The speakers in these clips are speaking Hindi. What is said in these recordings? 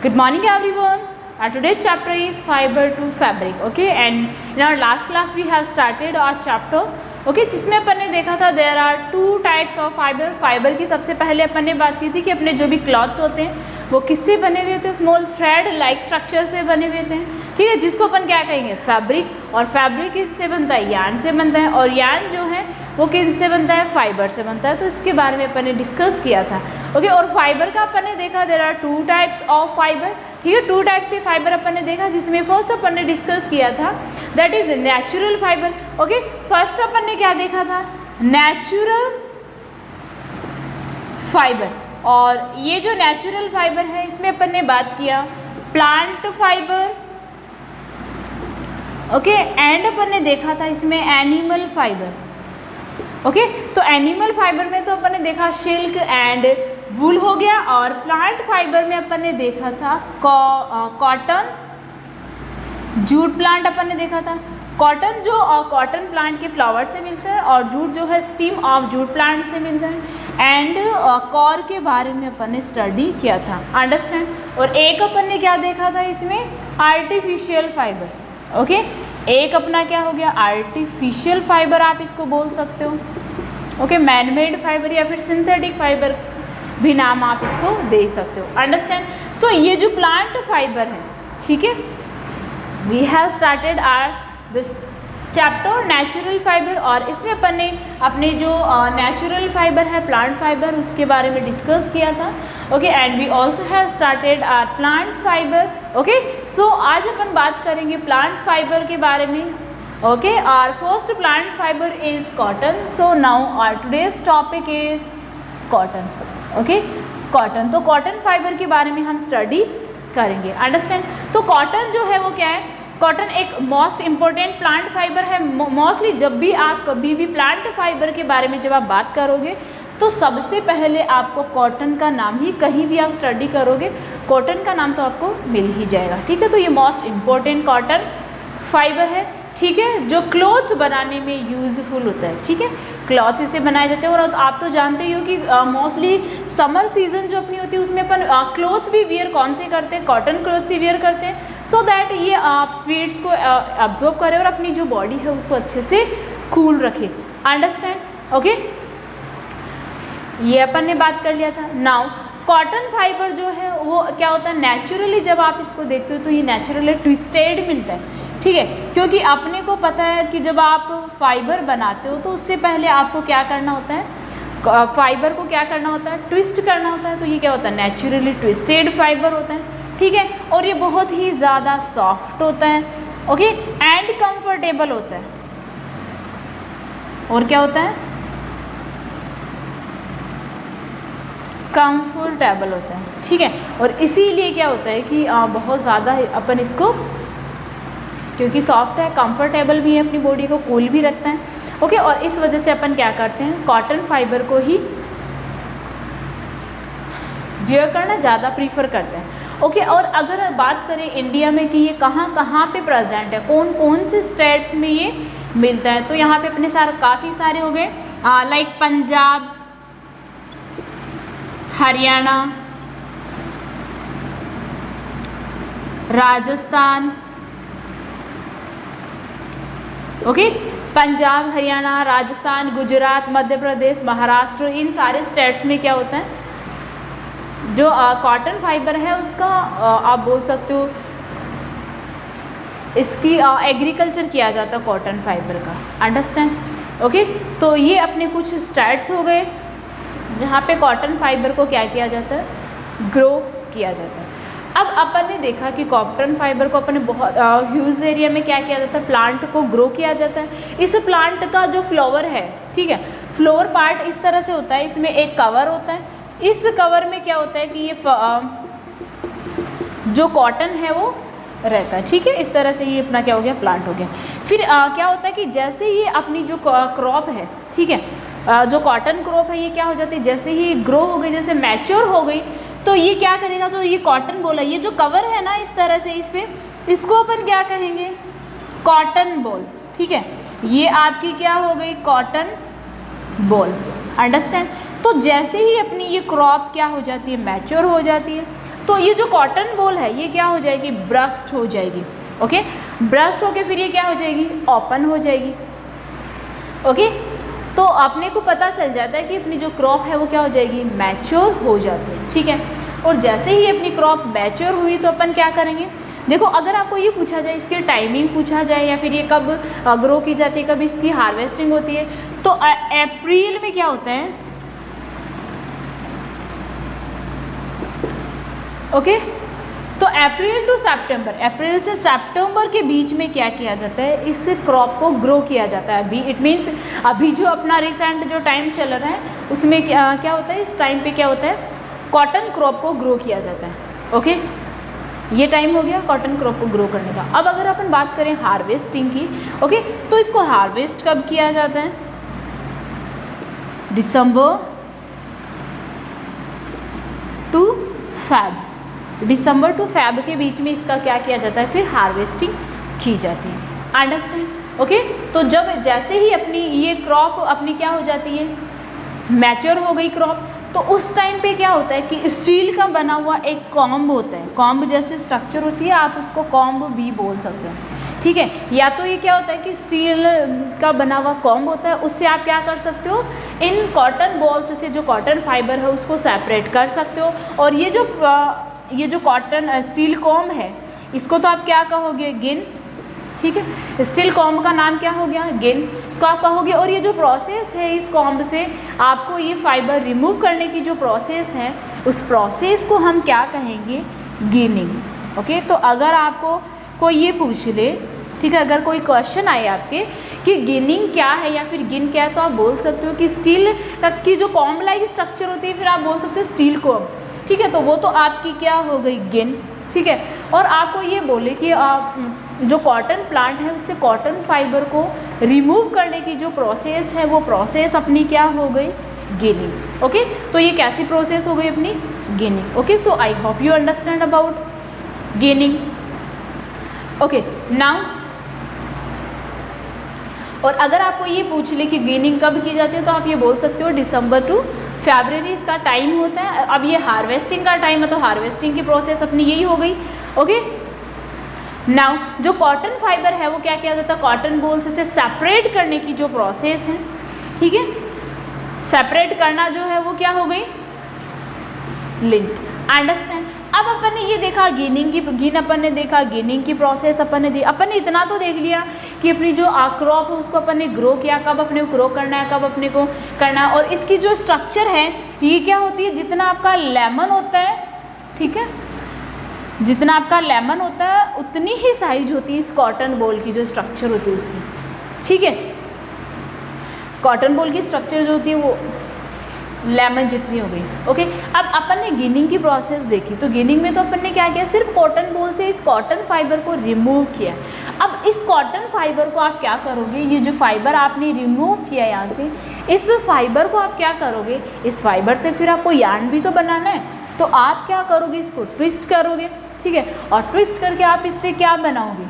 Good morning everyone. Our today's chapter is fiber to fabric. Okay, and in our last class we have started our chapter. Okay, जिसमें अपन ने देखा था there are two types of fiber. Fibre की सबसे पहले अपन ने बात की थी कि अपने जो भी क्लॉथ्स होते हैं वो किससे बने हुए होते हैं, स्मॉल थ्रेड लाइक स्ट्रक्चर से बने हुए होते हैं. ठीक है, जिसको अपन क्या कहेंगे, फैब्रिक. और फैब्रिक किससे बनता है, यार्न से बनता है. और यार्न जो है वो किससे बनता है, फाइबर से बनता है. तो इसके बारे में अपन ने डिस्कस किया था. ओके, और फाइबर का अपन ने देखा there are two types of fibre. ठीक है, टू टाइप्स के फाइबर अपन ने देखा, जिसमें फर्स्ट अपन ने डिस्कस किया था that is natural fibre. Okay, first अपन ने क्या देखा था, नेचुरल फाइबर. और ये जो नेचुरल फाइबर है इसमें अपन ने बात किया प्लांट फाइबर. ओके, एंड अपन ने देखा था इसमें एनिमल फाइबर. ओके, तो एनिमल फाइबर में तो अपन ने देखा सिल्क एंड वूल हो गया, और प्लांट फाइबर में अपन ने देखा था कॉटन, जूट प्लांट अपन ने देखा था. कॉटन जो कॉटन प्लांट के फ्लावर से मिलता है, और जूट जो है स्टीम ऑफ जूट प्लांट से मिलता है. एंड कॉर के बारे में अपन ने स्टडी किया था. अंडरस्टैंड. और एक अपन ने क्या देखा था इसमें, आर्टिफिशियल फाइबर. ओके, एक अपना क्या हो गया, आर्टिफिशियल फाइबर आप इसको बोल सकते हो. ओके, मैनमेड फाइबर या फिर सिंथेटिक फाइबर भी नाम आप इसको दे सकते हो. अंडरस्टैंड. तो ये जो प्लांट फाइबर है, ठीक है, we have started our this chapter natural fibre. और इसमें अपन ने अपने जो नेचुरल फाइबर है, प्लांट फाइबर, उसके बारे में डिस्कस किया था. Okay, and we also have started our plant fibre. Okay, so आज अपन बात करेंगे प्लांट फाइबर के बारे में. Okay, our first plant fibre is cotton. So now our today's topic is cotton. Okay, cotton. तो कॉटन फाइबर के बारे में हम स्टडी करेंगे. अंडरस्टैंड. तो कॉटन जो है वो क्या है, कॉटन एक मोस्ट इम्पॉर्टेंट प्लांट फाइबर है. मोस्टली जब भी आप कभी भी प्लांट फाइबर के बारे में जब आप बात करोगे तो सबसे पहले आपको कॉटन का नाम ही, कहीं भी आप स्टडी करोगे कॉटन का नाम तो आपको मिल ही जाएगा. ठीक है, तो ये मोस्ट इम्पॉर्टेंट कॉटन फाइबर है. ठीक है, जो क्लॉथ्स बनाने में यूजफुल होता है. ठीक है, क्लॉथ्स इससे बनाए जाते हैं. और आप तो जानते ही हो कि मोस्टली समर सीजन जो अपनी होती है उसमें अपन क्लॉथ्स भी वियर कौन से करते हैं, कॉटन क्लॉथ्स ही वियर करते हैं, सो दैट ये आप स्वीट्स को अब्जॉर्ब करें और अपनी जो बॉडी है उसको अच्छे से कूल रखे. अंडरस्टैंड. ओके, ये अपन ने बात कर लिया था. नाउ कॉटन फाइबर जो है वो क्या होता है, नेचुरली जब आप इसको देखते हो तो ये नेचुरली ट्विस्टेड मिलता है. ठीक है, क्योंकि अपने को पता है कि जब आप फाइबर बनाते हो तो उससे पहले आपको क्या करना होता है, फाइबर को क्या करना होता है, ट्विस्ट करना होता है. तो ये क्या होता है, नेचुरली ट्विस्टेड फाइबर होता है. ठीक है, और ये बहुत ही ज़्यादा सॉफ्ट होता है. ओके, एंड कंफर्टेबल होता है. और क्या होता है, कंफर्टेबल होता है. ठीक है, और इसीलिए क्या होता है कि बहुत ज़्यादा अपन इसको, क्योंकि सॉफ्ट है, कंफर्टेबल भी है, अपनी बॉडी को कूल भी रखता है. ओके, और इस वजह से अपन क्या करते हैं, कॉटन फाइबर को ही वियर करना ज़्यादा प्रीफर करते हैं. ओके, और अगर बात करें इंडिया में कि ये कहाँ कहाँ पे प्रेजेंट है, कौन कौन से स्टेट्स में ये मिलता है, तो यहाँ पे अपने सारे काफ़ी सारे हो गए, लाइक पंजाब, हरियाणा, राजस्थान. ओके, पंजाब, हरियाणा, राजस्थान, गुजरात, मध्य प्रदेश, महाराष्ट्र, इन सारे स्टेट्स में क्या होता है, जो कॉटन फाइबर है उसका आप बोल सकते हो इसकी एग्रीकल्चर किया जाता है कॉटन फाइबर का. अंडरस्टैंड. ओके, तो ये अपने कुछ स्टेट्स हो गए जहाँ पे कॉटन फाइबर को क्या किया जाता है, ग्रो किया जाता है. अब अपन ने देखा कि कॉटन फाइबर को अपने बहुत ह्यूज एरिया में क्या किया जाता है, प्लांट को ग्रो किया जाता है. इस प्लांट का जो फ्लावर है, ठीक है, फ्लावर पार्ट इस तरह से होता है, इसमें एक कवर होता है. इस कवर में क्या होता है कि ये जो कॉटन है वो रहता है. ठीक है, इस तरह से ये अपना क्या हो गया, प्लांट हो गया. फिर क्या होता है कि जैसे ये अपनी जो क्रॉप है, ठीक है, जो कॉटन क्रॉप है ये क्या हो जाती है, जैसे ही ग्रो हो गई, जैसे मैच्योर हो गई, तो ये क्या करेगा, तो ये कॉटन बोला, ये जो कवर है ना इस तरह से इस पे, इसको अपन क्या कहेंगे, कॉटन बॉल. ठीक है, ये आपकी क्या हो गई, कॉटन बॉल. अंडरस्टैंड. तो जैसे ही अपनी ये क्रॉप क्या हो जाती है, मैच्योर हो जाती है, तो ये जो कॉटन बॉल है ये क्या हो जाएगी, ब्रस्ट हो जाएगी। ओके, ब्रस्ट होके फिर ये क्या हो जाएगी, ओपन हो जाएगी। ओके, तो अपने को पता चल जाता है कि अपनी जो क्रॉप है वो क्या हो जाएगी, मैच्योर हो जाती है। ठीक है, और जैसे ही अपनी क्रॉप मैच्योर हुई तो अपन क्या करेंगे, देखो अगर आपको ये पूछा जाए, इसकी टाइमिंग पूछा जाए या फिर ये कब ग्रो की जाती है, कब इसकी हार्वेस्टिंग होती है, तो अप्रैल में क्या होता है, ओके, तो अप्रैल टू सितंबर, अप्रैल से सितंबर के बीच में क्या किया जाता है, इस क्रॉप को ग्रो किया जाता है। अभी इट मीन्स अभी जो अपना रिसेंट जो टाइम चल रहा है उसमें क्या होता है, इस टाइम पे क्या होता है, कॉटन क्रॉप को ग्रो किया जाता है। ओके, ये टाइम हो गया कॉटन क्रॉप को ग्रो करने का। अब अगर अपन बात करें हार्वेस्टिंग की, ओके, तो इसको हार्वेस्ट कब किया जाता है, December to Feb, December to Feb के बीच में इसका क्या किया जाता है, फिर हार्वेस्टिंग की जाती है। अंडरस्टैंड। ओके, तो जब जैसे ही अपनी ये क्रॉप अपनी क्या हो जाती है, मैच्योर हो गई क्रॉप, तो उस टाइम पे क्या होता है कि स्टील का बना हुआ एक कॉम्ब होता है, कॉम्ब जैसे स्ट्रक्चर होती है, आप उसको कॉम्ब भी बोल सकते हैं। ठीक है, या तो ये क्या होता है कि स्टील का बना हुआ कॉम्ब होता है, उससे आप क्या कर सकते हो, इन कॉटन बॉल्स से जो कॉटन फाइबर है उसको सेपरेट कर सकते हो। और ये जो कॉटन स्टील कॉम्ब है इसको तो आप क्या कहोगे, गिन। ठीक है, स्टील कॉम्ब का नाम क्या हो गया, गिन, इसको आप कहोगे। और ये जो प्रोसेस है इस कॉम्ब से आपको ये फाइबर रिमूव करने की जो प्रोसेस है, उस प्रोसेस को हम क्या कहेंगे, गिनिंग। ओके, तो अगर आपको कोई ये पूछ ले, ठीक है, अगर कोई क्वेश्चन आए आपके कि गिनिंग क्या है या फिर गिन क्या है, तो आप बोल सकते हो कि स्टील की जो कॉम्ब लाइक स्ट्रक्चर होती है, फिर आप बोल सकते हो स्टील कॉम्ब। ठीक है, तो वो तो आपकी क्या हो गई, गिन। ठीक है, और आपको ये बोले कि जो कॉटन प्लांट है उससे कॉटन फाइबर को रिमूव करने की जो प्रोसेस है वो प्रोसेस अपनी क्या हो गई, गिनिंग। ओके, तो ये कैसी प्रोसेस हो गई अपनी, ginning. Okay, so I hope you understand about ginning. Okay, now और अगर आपको ये पूछ ले कि गिनिंग कब की जाती है, तो आप ये बोल सकते हो दिसंबर टू फरवरी इसका टाइम होता है। अब ये हार्वेस्टिंग का टाइम है, तो हार्वेस्टिंग की प्रोसेस अपनी यही हो गई। ओके, नाउ जो कॉटन फाइबर है वो क्या किया जाता है, कॉटन बॉल्स से सेपरेट करने की जो प्रोसेस है, ठीक है, सेपरेट करना जो है वो क्या हो गई, लिंट। अंडरस्टैंड। अब अपन ने ये देखा गिनिंग की, अपन ने देखा गिनिंग की प्रोसेस अपन ने इतना तो देख लिया कि अपनी जो क्रॉप है उसको अपन ने ग्रो किया, कब अपने को ग्रो करना है, कब अपने को करना है। और इसकी जो स्ट्रक्चर है ये क्या होती है, जितना आपका लेमन होता है, ठीक है, जितना आपका लेमन होता है उतनी ही साइज होती है इस कॉटन बॉल की, जो स्ट्रक्चर होती है उसकी। ठीक है, कॉटन बॉल की स्ट्रक्चर जो होती है वो लेमन जितनी हो गई। ओके, अब अपन ने गिनिंग की प्रोसेस देखी, तो गिनिंग में तो अपन ने क्या किया, सिर्फ कॉटन बॉल से इस कॉटन फाइबर को रिमूव किया। अब इस कॉटन फाइबर को आप क्या करोगे, ये जो फाइबर आपने रिमूव किया यहाँ से, इस फाइबर को आप क्या करोगे, इस फाइबर से फिर आपको यार्न भी तो बनाना है, तो आप क्या करोगे, इसको ट्विस्ट करोगे। ठीक है, और ट्विस्ट करके आप इससे क्या बनाओगे,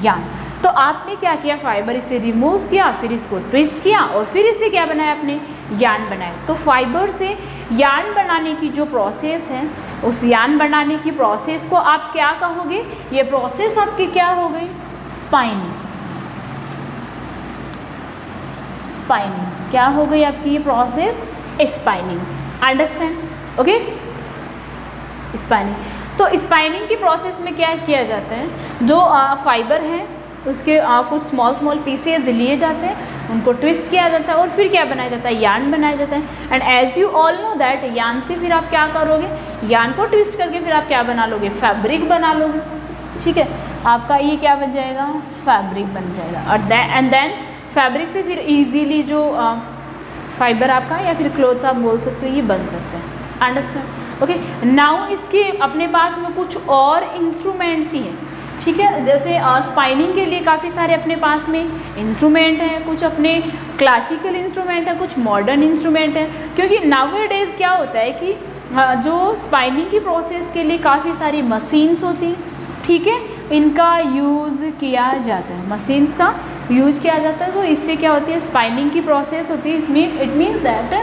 यार्न। तो आपने क्या किया, फाइबर इसे रिमूव किया, फिर इसको ट्विस्ट किया और फिर इसे क्या बनाया आपने, यार्न बनाया। तो फाइबर से यार्न बनाने की जो प्रोसेस है, उस यार्न बनाने की प्रोसेस को आप क्या कहोगे, ये प्रोसेस आपकी क्या हो गई, स्पाइनिंग। स्पाइनिंग क्या हो गई आपकी ये process, spinning. Understand. Okay, spinning. तो स्पाइनिंग की प्रोसेस में क्या किया जाता है, जो फाइबर है उसके कुछ स्मॉल पीसेस लिए जाते हैं, उनको ट्विस्ट किया जाता है और फिर क्या बनाया जाता है, यार्न बनाया जाता है। And as you all know that, yarn से फिर आप क्या करोगे, यार्न को ट्विस्ट करके फिर आप क्या बना लोगे, फैब्रिक बना लोगे। ठीक है, आपका ये क्या बन जाएगा, फैब्रिक बन जाएगा। और एंड देन फैब्रिक से फिर ईजीली जो फाइबर आपका या फिर क्लोथ्स आप बोल सकते हो ये बन सकते हैं। अंडरस्टैंड। ओके, नाउ इसके अपने पास में कुछ और इंस्ट्रूमेंट्स ही हैं। ठीक है, जैसे स्पाइनिंग के लिए काफ़ी सारे अपने पास में इंस्ट्रूमेंट हैं, कुछ अपने क्लासिकल इंस्ट्रूमेंट हैं, कुछ मॉडर्न इंस्ट्रूमेंट हैं। क्योंकि नाउअडेज क्या होता है कि जो स्पाइनिंग की प्रोसेस के लिए काफ़ी सारी मशीन्स होती हैं, ठीक है, इनका यूज़ किया जाता है, मशीन्स का यूज़ किया जाता है। तो इससे क्या होती है, स्पाइनिंग की प्रोसेस होती है, इसमें इट मीन्स दैट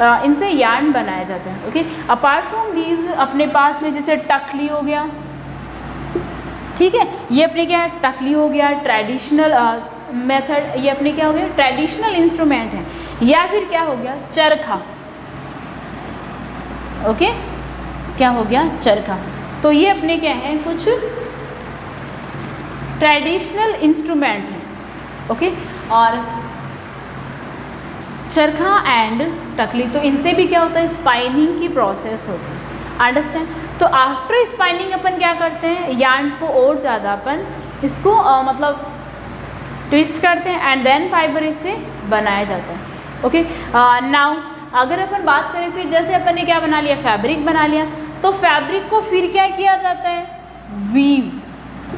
इनसे यार्न बनाया जाता है। ओके, अपार्ट फ्रॉम दीज अपने पास में जैसे टकली हो गया, ठीक है, ये अपने क्या है, टकली हो गया, ट्रेडिशनल मेथड, ये अपने क्या हो गया, ट्रेडिशनल इंस्ट्रूमेंट है। या फिर क्या हो गया, चरखा। ओके, क्या हो गया, चरखा। तो ये अपने क्या है, कुछ ट्रेडिशनल इंस्ट्रूमेंट हैं। ओके, और चरखा एंड टकली, तो इनसे भी क्या होता है, स्पाइनिंग की प्रोसेस होती है। अंडरस्टैंड। तो आफ्टर स्पाइनिंग अपन क्या करते हैं, यार्न को और ज़्यादा अपन इसको मतलब ट्विस्ट करते हैं एंड देन फाइबर इससे बनाया जाता है। ओके, नाउ अगर अपन बात करें फिर जैसे अपन ने क्या बना लिया, फैब्रिक बना लिया, तो फैब्रिक को फिर क्या किया जाता है, वीव।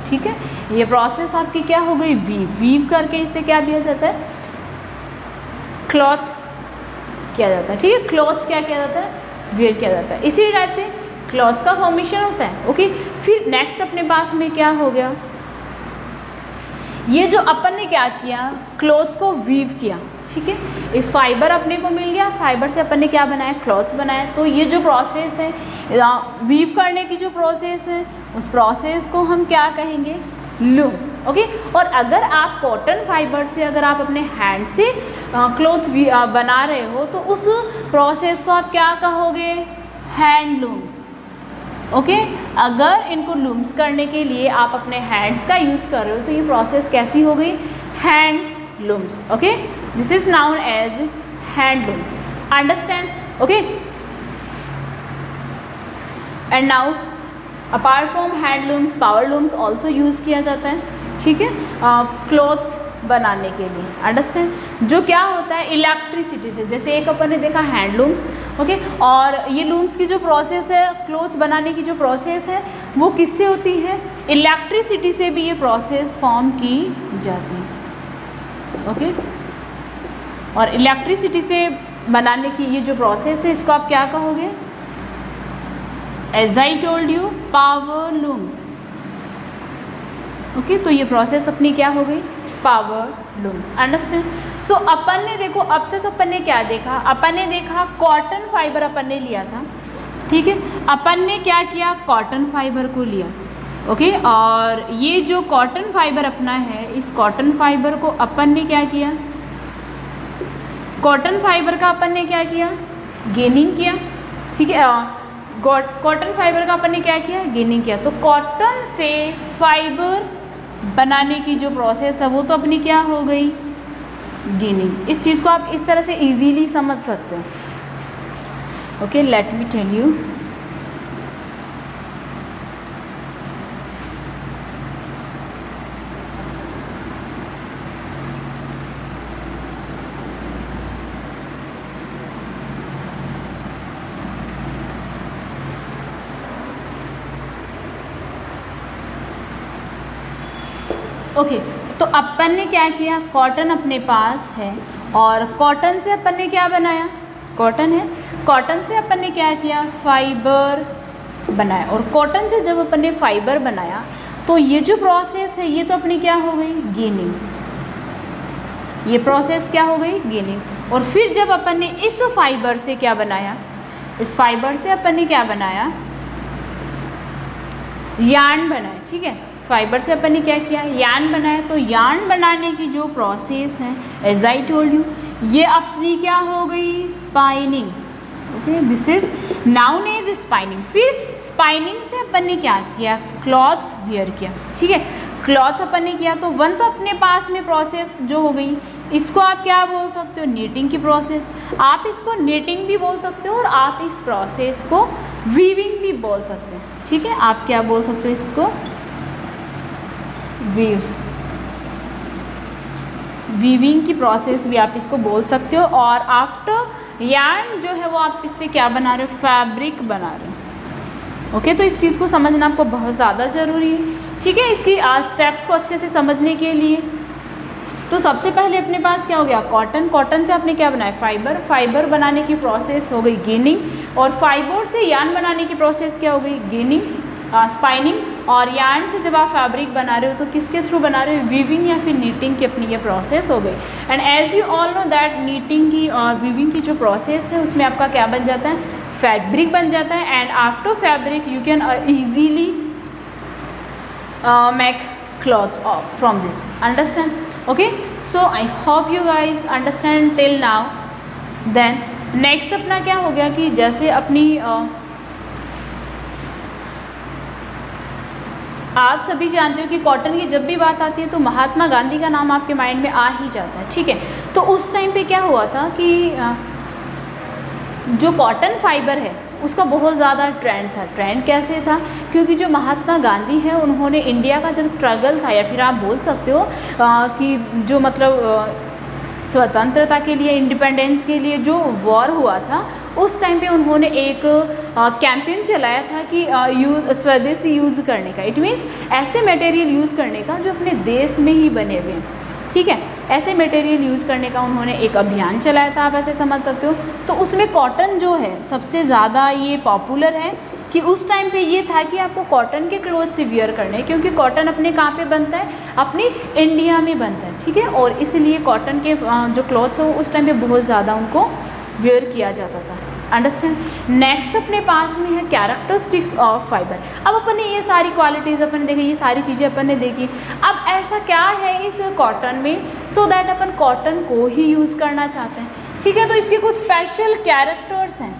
ठीक है, ये प्रोसेस आपकी क्या हो गई, वीव करके इससे क्या किया जाता है, क्लॉथ्स किया जाता है। ठीक है, क्लॉथ्स क्या किया जाता है, वेयर किया जाता है। इसी टाइप से क्लॉथ्स का फॉर्मेशन होता है। ओके, फिर नेक्स्ट अपने पास में क्या हो गया, ये जो अपन ने क्या किया, क्लॉथ्स को वीव किया। ठीक है, इस फाइबर अपने को मिल गया, फाइबर से अपन ने क्या बनाया, क्लॉथ्स बनाया। तो ये जो प्रोसेस है वीव करने की, जो प्रोसेस है, उस प्रोसेस को हम क्या कहेंगे, लूम। ओके, और अगर आप कॉटन फाइबर से अगर आप अपने हैंड से क्लॉथ्स बना रहे हो तो उस प्रोसेस को आप क्या कहोगे, हैंडलूम्स। ओके, अगर इनको लूम्स करने के लिए आप अपने हैंड्स का यूज़ कर रहे हो तो ये प्रोसेस कैसी हो गई, handlooms. Okay, this is known as handlooms. Understand. Okay, and now apart from handlooms, power looms also use किया जाता है। ठीक है, क्लॉथ्स बनाने के लिए। अंडरस्टैंड। जो क्या होता है, इलेक्ट्रिसिटी से, जैसे एक अपन ने देखा हैंडलूम्स। ओके, और ये लूम्स की जो प्रोसेस है, क्लोथ्स बनाने की जो प्रोसेस है, वो किससे होती है, इलेक्ट्रिसिटी से भी ये प्रोसेस फॉर्म की जाती है। ओके, और इलेक्ट्रिसिटी से बनाने की ये जो प्रोसेस है, इसको आप क्या कहोगे, as I told you, power looms. Okay, तो ये प्रोसेस अपनी क्या हो गई, पावर लूम्स। अंडरस्टैंड। सो अपन ने देखो, अब तक अपन ने क्या देखा, अपन ने देखा कॉटन फाइबर अपन ने लिया था। ठीक है, अपन ने क्या किया, कॉटन फाइबर को लिया। ओके, और ये जो कॉटन फाइबर अपना है, इस कॉटन फाइबर को अपन ने क्या किया, कॉटन फाइबर का अपन ने क्या किया, गेनिंग किया। ठीक है, कॉटन फाइबर का अपन ने क्या किया, गेनिंग किया। तो कॉटन से फाइबर बनाने की जो प्रोसेस है वो तो अपनी क्या हो गई, गेनिंग। इस चीज़ को आप इस तरह से इजीली समझ सकते हो। Okay, let me tell you. Okay, तो अपन ने क्या किया, कॉटन अपने पास है और कॉटन से अपन ने क्या बनाया, कॉटन है, कॉटन से अपन ने क्या किया, फाइबर बनाया। और कॉटन से जब अपन ने फाइबर बनाया तो ये जो प्रोसेस है ये तो अपनी क्या हो गई, गेनिंग। ये प्रोसेस क्या हो गई, गेनिंग। और फिर जब अपन ने इस फाइबर से क्या बनाया, इस फाइबर से अपन ने क्या बनाया, यार्न बनाया। ठीक है, फाइबर से अपन ने क्या किया, यार्न बनाया। तो यार्न बनाने की जो प्रोसेस है, एज आई टोल्ड यू, ये अपनी क्या हो गई, spinning. Okay, this is known as spinning. फिर स्पाइनिंग से अपन ने क्या किया, क्लॉथ्स वियर किया। ठीक है, क्लॉथ्स अपन ने किया तो वन तो अपने पास में प्रोसेस जो हो गई, इसको आप क्या बोल सकते हो, नीटिंग की प्रोसेस। आप इसको नीटिंग भी बोल सकते हो और आप इस प्रोसेस को वीविंग भी बोल सकते हैं। ठीक है, आप क्या बोल सकते हो, इसको वीविंग की प्रोसेस भी आप इसको बोल सकते हो। और आफ्टर यार्न जो है वो आप इससे क्या बना रहे हो, फैब्रिक बना रहे हो। ओके, तो इस चीज़ को समझना आपको बहुत ज़्यादा ज़रूरी है। ठीक है, इसकी स्टेप्स को अच्छे से समझने के लिए तो सबसे पहले अपने पास क्या हो गया, कॉटन। कॉटन से आपने क्या बनाया, फाइबर। फाइबर बनाने की प्रोसेस हो गई गेनिंग। और फाइबर से यार्न बनाने की प्रोसेस क्या हो गई, गेनिंग, स्पाइनिंग। और यार्न से जब आप फैब्रिक बना रहे हो तो किसके थ्रू बना रहे हो, वीविंग या फिर नीटिंग की अपनी ये प्रोसेस हो गई। And as you all know that knitting की और वीविंग की जो प्रोसेस है उसमें आपका क्या बन जाता है, फैब्रिक बन जाता है। And after fabric you can easily make clothes from this, understand? Okay, so I hope you guys understand till now. Then next अपना क्या हो गया कि जैसे अपनी आप सभी जानते हो कि कॉटन की जब भी बात आती है तो महात्मा गांधी का नाम आपके माइंड में आ ही जाता है, ठीक है। तो उस टाइम पे क्या हुआ था कि जो कॉटन फाइबर है उसका बहुत ज़्यादा ट्रेंड था। ट्रेंड कैसे था, क्योंकि जो महात्मा गांधी है उन्होंने इंडिया का जब स्ट्रगल था या फिर आप बोल सकते हो कि जो मतलब स्वतंत्रता के लिए, इंडिपेंडेंस के लिए जो वॉर हुआ था, उस टाइम पे उन्होंने एक कैंपेन चलाया था कि स्वदेशी यूज़ करने का। इट मीन्स ऐसे मटेरियल यूज़ करने का जो अपने देश में ही बने हुए हैं, ठीक है। ऐसे मटेरियल यूज़ करने का उन्होंने एक अभियान चलाया था, आप ऐसे समझ सकते हो। तो उसमें कॉटन जो है सबसे ज़्यादा ये पॉपुलर है कि उस टाइम पे ये था कि आपको कॉटन के क्लोथ्स वियर करने हैं, क्योंकि कॉटन अपने कहाँ पे बनता है, अपनी इंडिया में बनता है, ठीक है। और इसलिए कॉटन के जो क्लोथ्स हो उस टाइम पे बहुत ज़्यादा उनको वियर किया जाता था, अंडरस्टैंड। नेक्स्ट अपने पास में है कैरेक्टरिस्टिक्स ऑफ फाइबर। अब अपन ने ये सारी क्वालिटीज़ अपन देखी, ये सारी चीज़ें अपन ने देखी। अब ऐसा क्या है इस कॉटन में सो दैट अपन कॉटन को ही यूज़ करना चाहते हैं, ठीक है। तो इसके कुछ स्पेशल कैरेक्टर्स हैं,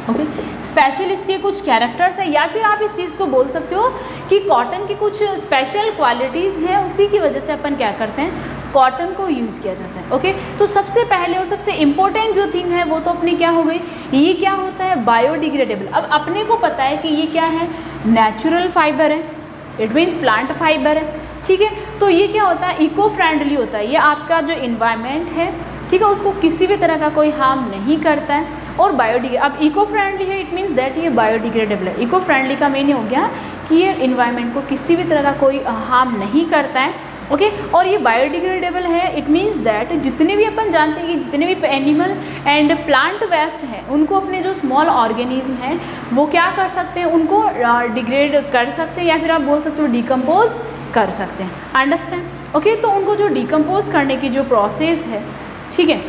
ओके। स्पेशल इसके कुछ कैरेक्टर्स हैं, या फिर आप इस चीज़ को बोल सकते हो कि कॉटन की कुछ स्पेशल क्वालिटीज़ हैं, उसी की वजह से अपन क्या करते हैं, कॉटन को यूज़ किया जाता है, ओके। तो सबसे पहले और सबसे इम्पोर्टेंट जो थिंग है वो तो अपनी क्या हो गई, ये क्या होता है, बायोडिग्रेडेबल। अब अपने को पता है कि ये क्या है, नेचुरल फाइबर है, इट मीन्स प्लांट फाइबर है, ठीक है। तो ये क्या होता है, इको फ्रेंडली होता है। ये आपका जो इन्वायरमेंट है, ठीक है, उसको किसी भी तरह का कोई हार्म नहीं करता है। और अब इको फ्रेंडली है, इट मीन्स दैट ये बायोडिग्रेडेबल है। इको फ्रेंडली का मीनिंग हो गया कि ये इन्वायरमेंट को किसी भी तरह का कोई हार्म नहीं करता है, ओके। और ये बायोडिग्रेडेबल है, इट मीन्स दैट जितने भी अपन जानते हैं कि जितने भी एनिमल एंड प्लांट वेस्ट हैं उनको अपने जो स्मॉल ऑर्गेनिज्म हैं वो क्या कर सकते हैं, उनको डिग्रेड कर सकते हैं, या फिर आप बोल सकते हो डिकम्पोज कर सकते हैं, अंडरस्टैंड, ओके। तो उनको जो डिकम्पोज करने की जो प्रोसेस है, ठीक है,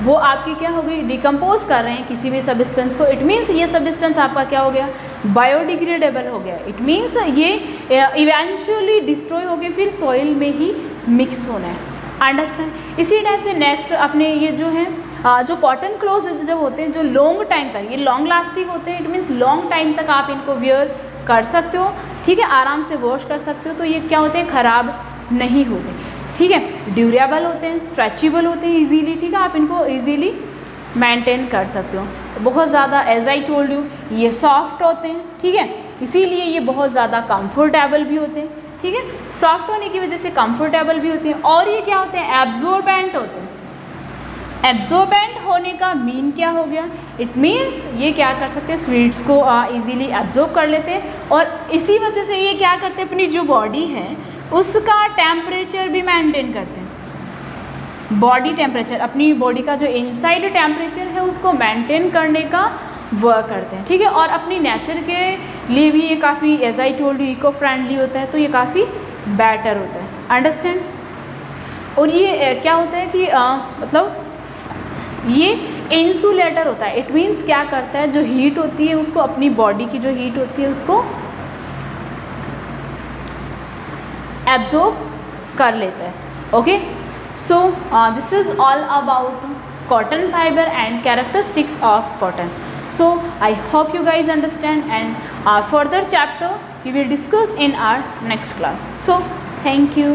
वो आपकी क्या हो गई, डिकम्पोज कर रहे हैं किसी भी सबस्टेंस को। इट मीन्स ये सबस्टेंस आपका क्या हो गया, बायोडिग्रेडेबल हो गया। इट मीन्स ये इवेंचुअली डिस्ट्रॉय हो गए, फिर सॉइल में ही मिक्स होना है, अंडरस्टैंड। इसी टाइप से नेक्स्ट अपने ये जो है जो कॉटन क्लोथ्स जब होते हैं जो लॉन्ग टाइम तक, ये लॉन्ग लास्टिंग होते हैं, इट मीन्स लॉन्ग टाइम तक आप इनको वियर कर सकते हो, ठीक है, आराम से वॉश कर सकते हो। तो ये क्या होते हैं, ख़राब नहीं होते, ठीक है, ड्यूरेबल होते हैं, स्ट्रेचेबल होते हैं इजीली, ठीक है, आप इनको इजीली मेंटेन कर सकते हो। बहुत ज़्यादा एज आई टोल्ड यू ये सॉफ्ट होते हैं, ठीक है, इसीलिए ये बहुत ज़्यादा कंफर्टेबल भी होते हैं, ठीक है। सॉफ्ट होने की वजह से कंफर्टेबल भी होते हैं। और ये क्या होते हैं, एब्जॉर्बेंट होते हैं। एब्जॉर्बेंट होने का मीन क्या हो गया, इट मीन्स ये क्या कर सकते हैं, स्वीट्स को इजीली एब्जॉर्ब कर लेते हैं। और इसी वजह से ये क्या करते हैं, अपनी जो बॉडी है उसका टेम्परेचर भी मेंटेन करते हैं। बॉडी टेम्परेचर, अपनी बॉडी का जो इनसाइड टेम्परेचर है उसको मेंटेन करने का वर्क करते हैं, ठीक है। और अपनी नेचर के लिए भी ये काफ़ी, as I told you, eco friendly होता है, तो ये काफ़ी बेटर होता है, अंडरस्टैंड। और ये क्या होता है कि मतलब ये इंसुलेटर होता है। इट मीन्स क्या करता है, जो हीट होती है उसको, अपनी बॉडी की जो हीट होती है उसको एब्जॉर्ब कर लेता है, okay. So this is all about cotton fibre and characteristics of cotton. So I hope you guys understand, and our further chapter we will discuss in our next class. So thank you.